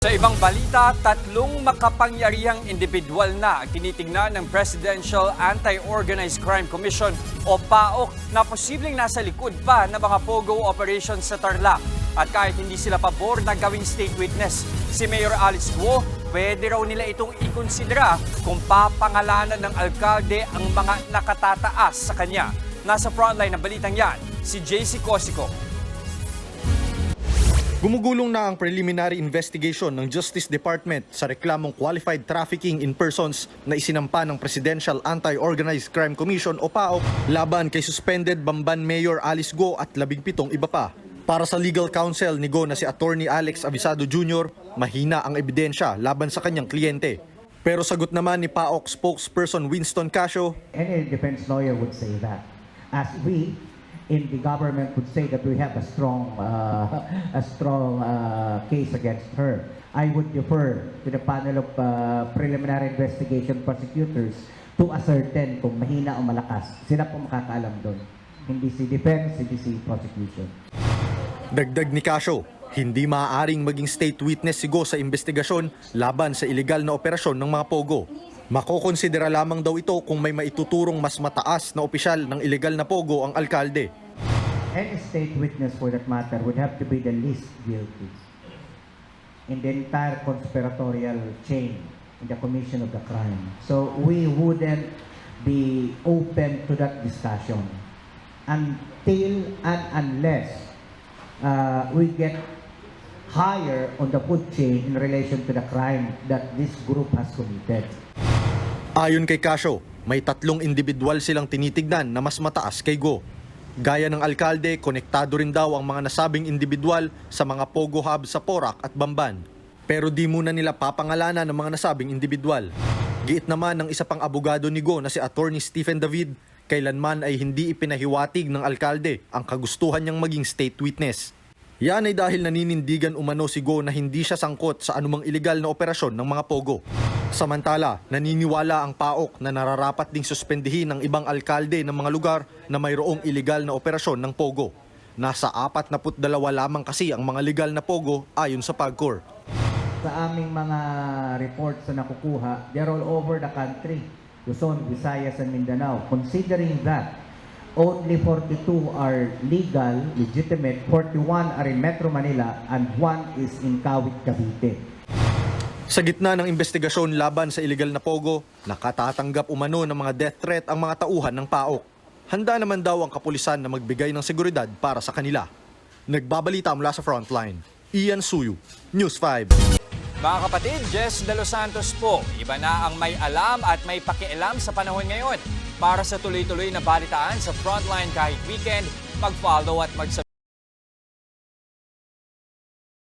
Sa ibang balita, tatlong makapangyarihang individual na tinitingnan ng Presidential Anti-Organized Crime Commission o PAOK na posibleng nasa likod pa ng mga POGO operations sa Tarlac. At kahit hindi sila pabor na gawing state witness, si Mayor Alice Guo, pwede raw nila itong ikonsidera kung papangalanan ng alkalde ang mga nakatataas sa kanya. Nasa frontline ng balitang yan, si JC Cosico. Gumugulong na ang preliminary investigation ng Justice Department sa reklamong qualified trafficking in persons na isinampa ng Presidential Anti-Organized Crime Commission o PAOK laban kay suspended Bamban Mayor Alice Guo at 17 iba pa. Para sa legal counsel ni Guo na si Attorney Alex Avisado Jr., mahina ang ebidensya laban sa kanyang kliyente. Pero sagot naman ni PAOK spokesperson Winston Casio, any defense lawyer would say that. As we in the government would say that we have a strong case against her. I would defer to the panel of preliminary investigation prosecutors to ascertain kung mahina o malakas. Sila po makakaalam doon. Hindi si defense, hindi si prosecution. dagdag ni Casio, hindi maaaring maging state witness si Guo sa investigasyon laban sa illegal na operasyon ng mga POGO. Makokonsidera lamang daw ito kung may maituturong mas mataas na opisyal ng illegal na POGO ang alkalde. Any state witness for that matter would have to be the least guilty in the entire conspiratorial chain in the commission of the crime. So we wouldn't be open to that discussion until and unless we get higher on the food chain in relation to the crime that this group has committed. Ayon kay Casio, may tatlong individual silang tinitignan na mas mataas kay Guo. Gaya ng alkalde, konektado rin daw ang mga nasabing individual sa mga POGO hub sa Porac at Bamban. Pero di muna nila papangalanan ng mga nasabing individual. Giit naman ng isa pang abogado ni Guo na si Attorney Stephen David, kailanman ay hindi ipinahiwatig ng alkalde ang kagustuhan niyang maging state witness. Yan ay dahil naninindigan umano si Guo na hindi siya sangkot sa anumang iligal na operasyon ng mga POGO. Samantala, naniniwala ang PAOK na nararapat ding suspendihin ng ibang alkalde ng mga lugar na mayroong iligal na operasyon ng POGO. Nasa 42 lamang kasi ang mga legal na POGO ayon sa PAGCOR. Sa aming mga reports na nakukuha, they're all over the country. Luzon, Visayas, and Mindanao. Considering that, only 42 are legal, legitimate, 41 are in Metro Manila, and 1 is in Kawit, Cavite. Sa gitna ng investigasyon laban sa iligal na POGO, nakatatanggap umano ng mga death threat ang mga tauhan ng PAOK. Handa naman daw ang kapulisan na magbigay ng seguridad para sa kanila. Nagbabalita mula sa Frontline, Ian Suyu, News 5. Mga kapatid, Jess De Los Santos po. Iba na ang may alam at may pakialam sa panahon ngayon. Para sa tuloy-tuloy na balitaan sa Frontline kahit weekend, mag-follow at mag-subscribe.